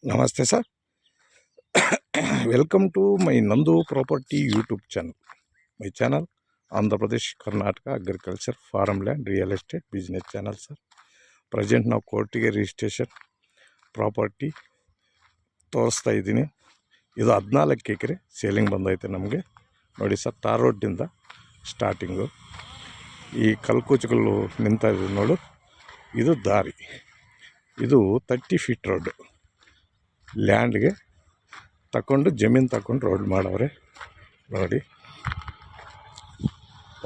ನಮಸ್ತೆ sir. Welcome to my ನಂದು property YouTube channel. My channel Andhra Pradesh Karnataka agriculture farm land real estate business channel sir. Present ನಾವು ಕೋರ್ಟಿಗೆ registration property ತೋರಿಸ್ತಾ ಇದ್ದೀನಿ. ಇದು 14 ಎಕರೆ ಸೇಲಿಂಗ್ ಬಂದೈತೆ ನಮಗೆ. ನೋಡಿ ಸರ್, ಟಾರ್ ರೋಡ್ಡಿಂದ ಸ್ಟಾರ್ಟಿಂಗು ಈ ಕಲ್ಕುಚ್ಗಳು ನಿಂತ ಇದೆ ನೋಡು, ಇದು ದಾರಿ. ಇದು 30 ಫೀಟ್ ರೋಡ್ ಲ್ಯಾಂಡ್ಗೆ ತಗೊಂಡು ಜಮೀನು ತಗೊಂಡು ರೋಡ್ ಮಾಡವ್ರೆ ನೋಡಿ.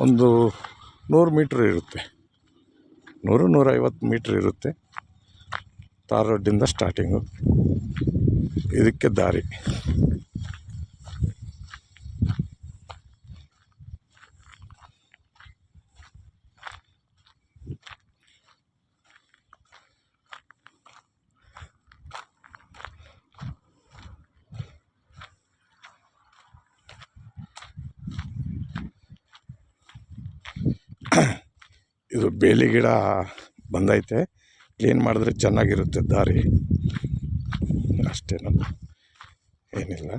ಒಂದು 100 ಮೀಟ್ರ್ ಇರುತ್ತೆ, 100-150 ಮೀಟ್ರ್ ಇರುತ್ತೆ. ಟಾರ್ ರೋಡ್ಡಿಂದ ಸ್ಟಾರ್ಟಿಂಗು, ಇದಕ್ಕೆ ದಾರಿ. ಇದು ಬೇಲಿ ಗಿಡ ಬಂದೈತೆ, ಕ್ಲೀನ್ ಮಾಡಿದ್ರೆ ಚೆನ್ನಾಗಿರುತ್ತೆ ದಾರಿ, ಅಷ್ಟೇನು ಏನಿಲ್ಲ.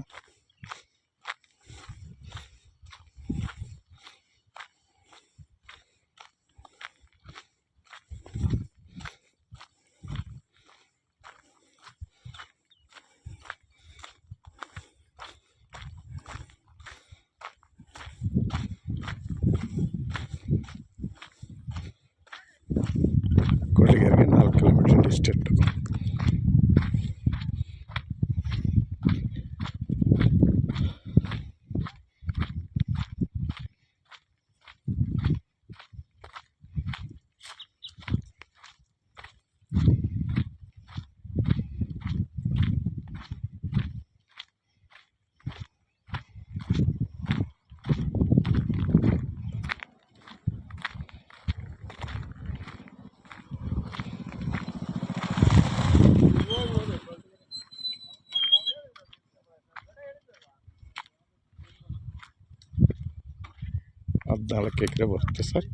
ಕೊಟ್ಟಿಗೆರೆಗೆ 4 ಕಿಲೋಮೀಟರ್ ಡಿಸ್ಟೆಂಟ್. ಹದಿನಾಲ್ಕು ಎಕರೆ ಬರುತ್ತೆ ಸರ್.